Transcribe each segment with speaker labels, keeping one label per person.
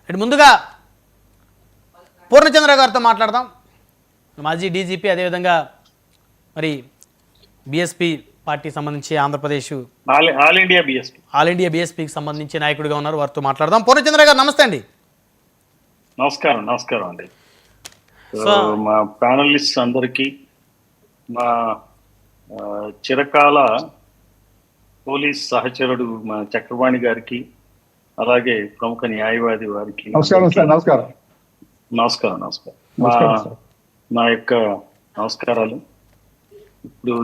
Speaker 1: ఇటు ముందుగా పూర్ణచంద్ర గారితో మాట్లాడదాం. మాజీ డీజీపీ, అదేవిధంగా మరి బీఎస్పీ పార్టీ సంబంధించి ఆంధ్రప్రదేశ్ ఆల్ ఇండియా బీఎస్పీకి సంబంధించి నాయకుడిగా ఉన్నారు, వారితో మాట్లాడదాం. పూర్ణచంద్ర గారు నమస్తే అండి.
Speaker 2: నమస్కారం అండి. మా ప్యానలిస్ట్ అందరికీ, మా చిరకాల పోలీస్ సహచరుడు మా చక్రపాణి గారికి, అలాగే ప్రముఖ న్యాయవాది వారికి నమస్కారం. నా యొక్క నమస్కారాలు. ఇప్పుడు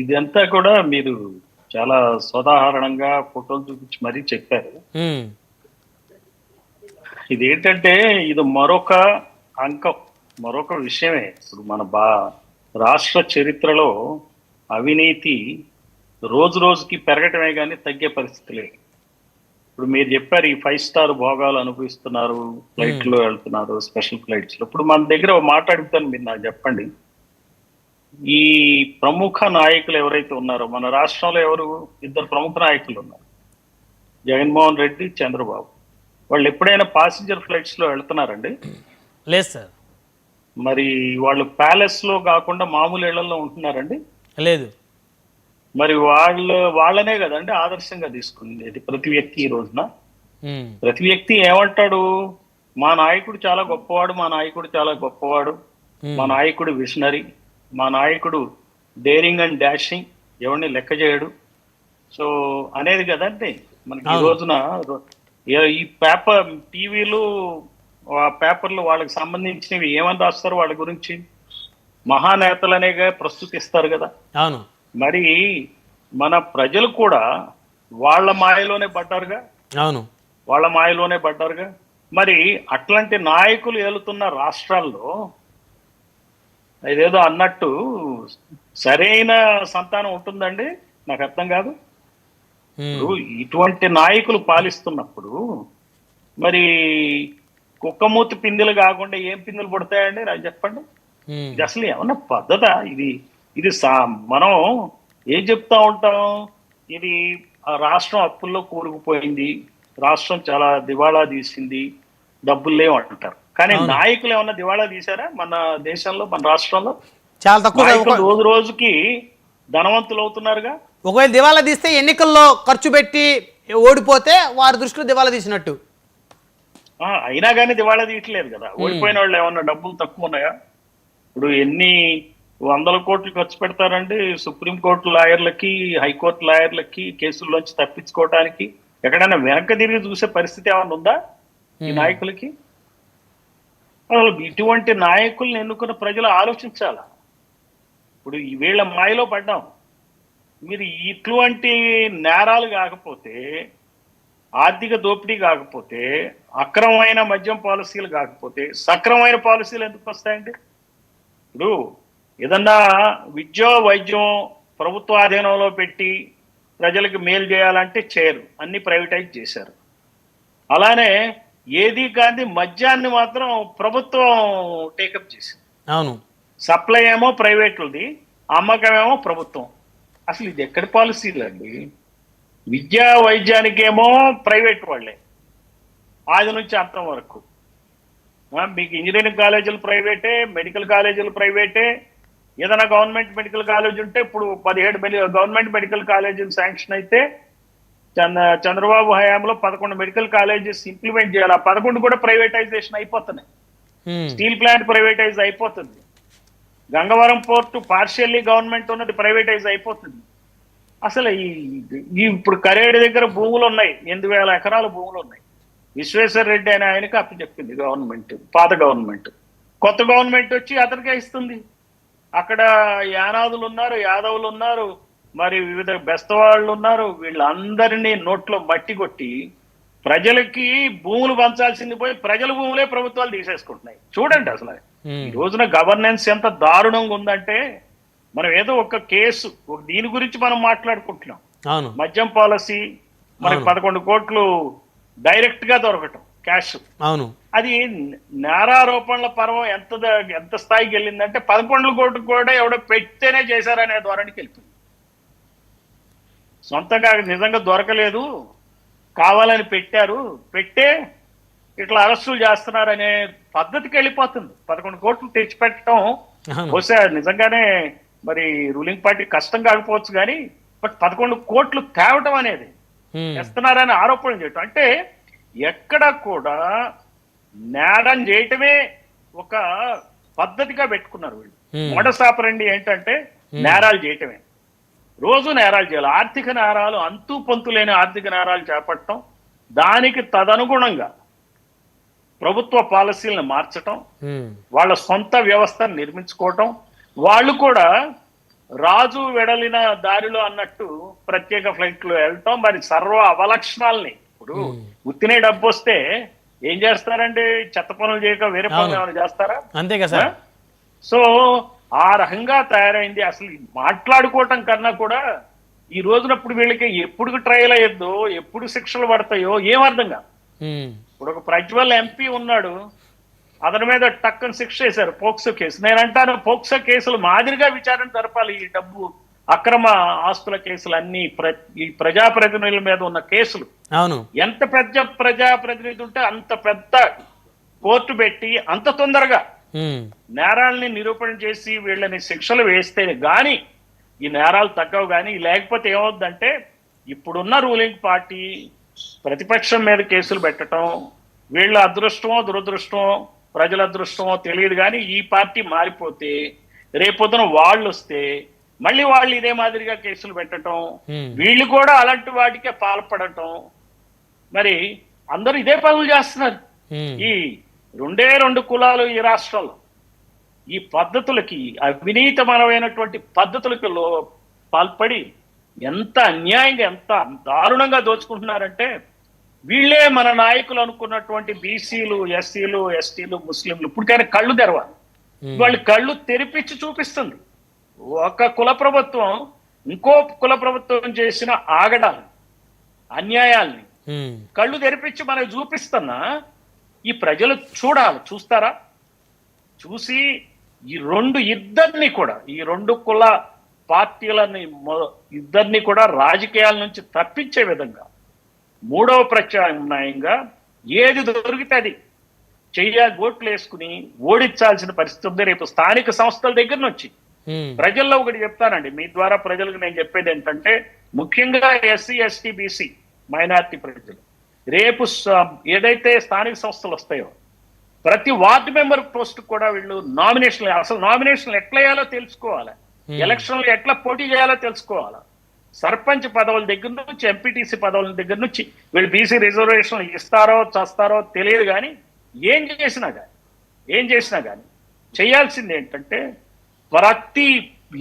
Speaker 2: ఇదంతా కూడా మీరు చాలా సోదాహరణంగా ఫోటోలు చూపించి మరీ చెప్పారు. ఇదేంటంటే ఇది మరొక అంకం, మరొక విషయమే. ఇప్పుడు మన రాష్ట్ర చరిత్రలో అవినీతి రోజు రోజుకి పెరగటమే కానీ తగ్గే పరిస్థితి లేదు. ఇప్పుడు మీరు చెప్పారు, ఈ 5 స్టార్ భోగాలు అనుభవిస్తున్నారు, ఫ్లైట్ లో వెళ్తున్నారు, స్పెషల్ ఫ్లైట్స్ లో. ఇప్పుడు మన దగ్గర మాట్లాడుతాను, మీరు నాకు చెప్పండి, ఈ ప్రముఖ నాయకులు ఎవరైతే ఉన్నారో మన రాష్ట్రంలో ఇద్దరు ప్రముఖ నాయకులు ఉన్నారు, జగన్మోహన్ రెడ్డి, చంద్రబాబు. వాళ్ళు ఎప్పుడైనా ప్యాసింజర్ ఫ్లైట్స్ లో వెళ్తున్నారండి?
Speaker 1: లేదు సార్.
Speaker 2: మరి వాళ్ళు ప్యాలెస్ లో కాకుండా మామూలు ఇళ్లలో ఉంటున్నారండి?
Speaker 1: లేదు.
Speaker 2: మరి వాళ్ళనే కదండి ఆదర్శంగా తీసుకునేది ప్రతి వ్యక్తి. ఈ రోజున ప్రతి వ్యక్తి ఏమంటాడు, మా నాయకుడు చాలా గొప్పవాడు, మా నాయకుడు చాలా గొప్పవాడు, మా నాయకుడు విజనరీ, మా నాయకుడు డేరింగ్ అండ్ డాషింగ్, ఎవరిని లెక్క చేయడు, సో అనేది కదండి మనకి ఈ రోజున. ఈ పేపర్, టీవీలు, పేపర్లు వాళ్ళకి సంబంధించినవి ఏమని రాస్తారు వాళ్ళ గురించి? మహానేతలనేగా ప్రస్తుతిస్తారు కదా.
Speaker 1: అవును.
Speaker 2: మరి మన ప్రజలు కూడా వాళ్ళ మాయలోనే పడ్డారుగా.
Speaker 1: అవును,
Speaker 2: వాళ్ళ మాయలోనే పడ్డారుగా. మరి అట్లాంటి నాయకులు ఏలుతున్న రాష్ట్రాల్లో ఇదేదో అన్నట్టు సరైన సంతానం ఉంటుందండి? నాకు అర్థం కాదు. ఇటువంటి నాయకులు పాలిస్తున్నప్పుడు మరి కుక్కమూతి పిందెలు కాకుండా ఏం పిందెలు పడతాయండి నాకు చెప్పండి. ఇది అసలు ఏమన్నా పద్ధత? ఇది మనం ఏం చెప్తా ఉంటాం, ఇది రాష్ట్రం అప్పుల్లో కూరుకుపోయింది, రాష్ట్రం చాలా దివాళా తీసింది, డబ్బులు లేవు అంటారు. కానీ నాయకులు ఏమన్నా దివాళా తీశారా మన దేశంలో, మన రాష్ట్రంలో?
Speaker 1: చాలా తక్కువ.
Speaker 2: రోజు రోజుకి ధనవంతులు అవుతున్నారుగా.
Speaker 1: ఒకవేళ దివాళా తీస్తే ఎన్నికల్లో ఖర్చు పెట్టి ఓడిపోతే వారి దృష్టిలో దివాళా తీసినట్టు.
Speaker 2: అయినా కానీ దివాళా తీయట్లేదు కదా. ఓడిపోయిన వాళ్ళు ఏమన్నా డబ్బులు తక్కువ ఉన్నాయా? ఇప్పుడు ఎన్ని 100 కోట్లు ఖర్చు పెడతారండి సుప్రీంకోర్టు లాయర్లకి, హైకోర్టు లాయర్లకి కేసుల్లోంచి తప్పించుకోవడానికి. ఎక్కడైనా వెనక్కి తిరిగి చూసే పరిస్థితి ఏమైనా ఉందా ఈ నాయకులకి? అసలు ఇటువంటి నాయకుల్ని ఎన్నుకున్న ప్రజలు ఆలోచించాలా. ఇప్పుడు వీళ్ళ మాయలో పడ్డాం. మీరు ఇటువంటి నేరాలు కాకపోతే, ఆర్థిక దోపిడీ కాకపోతే, అక్రమమైన మద్యం పాలసీలు కాకపోతే సక్రమమైన పాలసీలు ఎందుకు వస్తాయండి? ఇప్పుడు ఏదన్నా విద్య, వైద్యం ప్రభుత్వ ఆధీనంలో పెట్టి ప్రజలకు మేలు చేయాలంటే చేయరు, అన్ని ప్రైవేటైజ్ చేశారు. అలానే ఏది కాదు మద్యాన్ని మాత్రం ప్రభుత్వం టేకప్ చేసింది.
Speaker 1: అవును.
Speaker 2: సప్లై ఏమో ప్రైవేట్లది, అమ్మకం ఏమో ప్రభుత్వం. అసలు ఇది ఎక్కడి పాలసీలు అండి? విద్యా వైద్యానికేమో ప్రైవేట్ వాళ్ళే ఆది నుంచి అంతం వరకు. మీకు ఇంజనీరింగ్ కాలేజీలు ప్రైవేటే, మెడికల్ కాలేజీలు ప్రైవేటే. ఏదైనా గవర్నమెంట్ మెడికల్ కాలేజ్ ఉంటే ఇప్పుడు 17 గవర్నమెంట్ మెడికల్ కాలేజీలు శాంక్షన్ అయితే చంద్రబాబు హయాంలో 11 మెడికల్ కాలేజెస్ ఇంప్లిమెంట్ చేయాలి. ఆ 11 కూడా ప్రైవేటైజేషన్ అయిపోతున్నాయి. స్టీల్ ప్లాంట్ ప్రైవేటైజ్ అయిపోతుంది. గంగవరం పోర్టు పార్షియల్లీ గవర్నమెంట్ ఉన్నది ప్రైవేటైజ్ అయిపోతుంది. అసలు ఇప్పుడు కరేడి దగ్గర భూములు ఉన్నాయి, 8,000 ఎకరాల భూములు ఉన్నాయి. విశ్వేశ్వర రెడ్డి అని ఆయనకి అప్పచెప్పింది గవర్నమెంట్, పాత గవర్నమెంట్. కొత్త గవర్నమెంట్ వచ్చి అతనికే ఇస్తుంది. అక్కడ యానాదులు ఉన్నారు, యాదవులు ఉన్నారు, మరి వివిధ బెస్తవాళ్ళు ఉన్నారు. వీళ్ళందరినీ నోట్లో మట్టి కొట్టి ప్రజలకి భూములు పంచాల్సింది పోయి ప్రజల భూములే ప్రభుత్వాలు తీసేసుకుంటున్నాయి. చూడండి అసలు ఈ రోజున గవర్నెన్స్ ఎంత దారుణంగా ఉందంటే, మనం ఏదో ఒక కేసు దీని గురించి మనం మాట్లాడుకుంటున్నాం. మద్యం పాలసీ మనకి 11 కోట్లు డైరెక్ట్ గా దొరకటం క్యాష్.
Speaker 1: అవును.
Speaker 2: అది నేరారోపణల పర్వం ఎంత స్థాయికి వెళ్ళిందంటే 11 కోట్లు కూడా ఎవడో పెడితేనే చేశారనే ధోరణికి వెళ్ళింది. సొంతంగా నిజంగా దొరకలేదు, కావాలని పెట్టారు, పెట్టే ఇట్లా అరెస్టులు చేస్తున్నారనే పద్ధతికి వెళ్ళిపోతుంది. 11 కోట్లు తెచ్చిపెట్టడం
Speaker 1: అవును.
Speaker 2: బహుశా నిజంగానే మరి రూలింగ్ పార్టీ కష్టం కాకపోవచ్చు కానీ, బట్ 11 కోట్లు తేవటం అనేది చేస్తున్నారని ఆరోపణ చేయటం అంటే ఎక్కడ కూడా నేరం చేయటమే ఒక పద్ధతిగా పెట్టుకున్నారు వీళ్ళు. మోడస్ ఆపరండి ఏంటంటే నేరాలు చేయటమే, రోజు నేరాలు చేయాలి. ఆర్థిక నేరాలు, అంతు పొంతు లేని ఆర్థిక నేరాలు చేపట్టడం, దానికి తదనుగుణంగా ప్రభుత్వ పాలసీలను మార్చటం, వాళ్ళ సొంత వ్యవస్థను నిర్మించుకోవటం, వాళ్ళు కూడా రాజు వెడలిన దారిలో అన్నట్టు ప్రత్యేక ఫ్లైట్లు వెళ్ళటం, మరి సర్వ అవలక్షణాలని. ఇప్పుడు ఉత్తినే డబ్బు వస్తే ఏం చేస్తారండి? చెత్త పనులు చేయక వేరే పనులు ఏమైనా చేస్తారా?
Speaker 1: అంతే కదా.
Speaker 2: సో ఆ రకంగా తయారైంది. అసలు మాట్లాడుకోవటం కన్నా కూడా ఈ రోజునప్పుడు వీళ్ళకి ఎప్పుడు ట్రయల్ అయ్యద్దో, ఎప్పుడు శిక్షలు పడతాయో ఏం అర్థం కాదు. ఇప్పుడు ఒక ప్రజ్వల్ ఎంపీ ఉన్నాడు, అతని మీద టక్కని శిక్ష చేశారు, పోక్సో కేసు. నేను అంటాను, పోక్సో కేసులు మాదిరిగా విచారణ జరపాలి. ఈ డబ్బు అక్రమ ఆస్తుల కేసులు అన్ని ఈ ప్రజాప్రతినిధుల మీద ఉన్న కేసులు.
Speaker 1: అవును, ఎంత
Speaker 2: పెద్ద ప్రజాప్రతినిధి ఉంటే అంత పెద్ద కోర్టు పెట్టి అంత తొందరగా నేరాలని నిరూపణ చేసి వీళ్ళని శిక్షలు వేస్తే గాని ఈ నేరాలు తగ్గవు. కానీ లేకపోతే ఏమవుద్దంటే ఇప్పుడున్న రూలింగ్ పార్టీ ప్రతిపక్షం మీద కేసులు పెట్టడం వీళ్ళ అదృష్టమో దురదృష్టమో ప్రజల అదృష్టమో తెలియదు. కానీ ఈ పార్టీ మారిపోతే రేపొద్దున వాళ్ళు వస్తే మళ్ళీ వాళ్ళు ఇదే మాదిరిగా కేసులు పెట్టడం, వీళ్ళు కూడా అలాంటి వాటికే పాల్పడటం. మరి అందరూ ఇదే పనులు చేస్తున్నారు. ఈ 2 కులాలు ఈ రాష్ట్రంలో ఈ పద్ధతులకి, అవినీతమైనటువంటి పద్ధతులకి పాల్పడి ఎంత అన్యాయంగా, ఎంత దారుణంగా దోచుకుంటున్నారంటే వీళ్ళే మన నాయకులు అనుకున్నటువంటి బీసీలు, ఎస్సీలు, ఎస్టీలు, ముస్లింలు ఇప్పటికైనా కళ్ళు తెరవాలి. వాళ్ళు కళ్ళు తెరిపించి చూపిస్తుంది. ఒక కుల ప్రభుత్వం ఇంకో కుల ప్రభుత్వం చేసిన ఆగడాలు, అన్యాయాల్ని కళ్ళు తెరిపించి మనకు చూపిస్తున్నా ఈ ప్రజలు చూడాలి. చూస్తారా? చూసి ఈ ఇద్దరిని కూడా, ఈ 2 కుల పార్టీలని ఇద్దరిని కూడా రాజకీయాల నుంచి తప్పించే విధంగా మూడవ ప్రత్యామ్నాయంగా ఏది దొరికితే అది ఓట్లు వేసుకుని ఓడించాల్సిన పరిస్థితి ఉంది. రేపు స్థానిక సంస్థల దగ్గర నుంచి ప్రజల్లో ఒకటి చెప్తానండి, మీ ద్వారా ప్రజలకు నేను చెప్పేది ఏంటంటే, ముఖ్యంగా ఎస్సీ, ఎస్టీ, బీసీ, మైనారిటీ ప్రజలు రేపు ఏదైతే స్థానిక సంస్థలు వస్తాయో ప్రతి వార్డు మెంబర్ పోస్ట్ కూడా వీళ్ళు నామినేషన్లు ఎట్లా వేయాలో తెలుసుకోవాలి, ఎలక్షన్లు ఎట్లా పోటీ చేయాలో తెలుసుకోవాలి. సర్పంచ్ పదవుల దగ్గర నుంచి ఎంపీటీసీ పదవుల దగ్గర నుంచి వీళ్ళు బీసీ రిజర్వేషన్లు ఇస్తారో చస్తారో తెలియదు. కానీ ఏం చేసినా కానీ చేయాల్సింది ఏంటంటే ప్రతి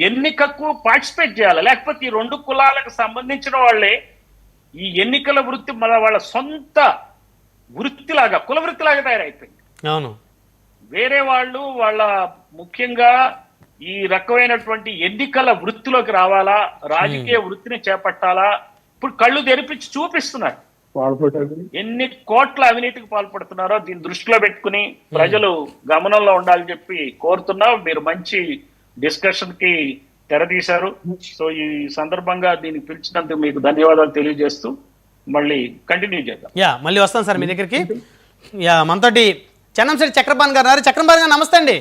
Speaker 2: ఎన్నికకు పార్టిసిపేట్ చేయాలి. లేకపోతే ఈ 2 కులాలకు సంబంధించిన వాళ్ళే ఈ ఎన్నికల వృత్తి వాళ్ళ సొంత వృత్తిలాగా, కుల వృత్తిలాగా తయారైపోయింది.
Speaker 1: అవును,
Speaker 2: వేరే వాళ్ళు వాళ్ళ ముఖ్యంగా ఈ రకమైనటువంటి ఎన్నికల వృత్తిలోకి రావాలా, రాజకీయ వృత్తిని చేపట్టాలా, ఇప్పుడు కళ్ళు తెరిపించి చూపిస్తున్నారు. ఎన్ని కోట్ల అవినీతికి పాల్పడుతున్నారో దీన్ని దృష్టిలో పెట్టుకుని ప్రజలు గమనంలో ఉండాలని చెప్పి కోరుతున్నా. మీరు మంచి డిస్కషన్ కి తెరదీశారు. సో ఈ సందర్భంగా దీన్ని పిలిచినందుకు మీకు ధన్యవాదాలు తెలియజేస్తూ మళ్ళీ కంటిన్యూ చేద్దాం.
Speaker 1: మళ్ళీ వస్తాను సార్ మీ దగ్గరికి. మనతోటి చెన్నంశెట్టి చక్రపాణి గారు. చక్రపాణి గారు నమస్తే అండి.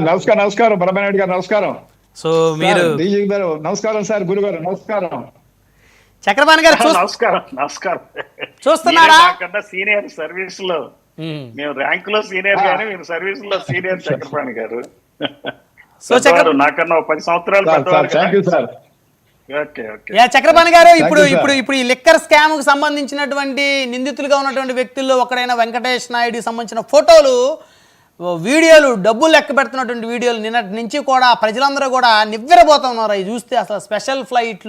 Speaker 3: నమస్కారం బ్రహ్మనాయుడు గారు, నమస్కారం.
Speaker 1: సో మీరు
Speaker 3: నమస్కారం సార్, గురుగారు నమస్కారం.
Speaker 1: చక్రపాణి గారు
Speaker 2: నమస్కారం.
Speaker 1: చూస్తున్నారా?
Speaker 2: సీనియర్ సర్వీస్ లో మేము ర్యాంక్ లో సీనియర్ గానీ మీరు సర్వీస్ లో సీనియర్ చక్రపాణి గారు. సో నాకన్నా 10 సంవత్సరాలు.
Speaker 1: చక్రపాణి గారు, ఇప్పుడు ఈ లిక్కర్ స్కామ్ కు సంబంధించినటువంటి నిందితులుగా ఉన్నటువంటి వ్యక్తుల్లో ఒకడైన వెంకటేష్ నాయుడు సంబంధించిన ఫోటోలు, వీడియోలు, డబ్బులు లెక్క పెడుతున్నటువంటి వీడియోలు నిన్నటి నుంచి కూడా ప్రజలందరూ కూడా నివ్వెరబోతున్నారు. అవి చూస్తే అసలు స్పెషల్ ఫ్లైట్లు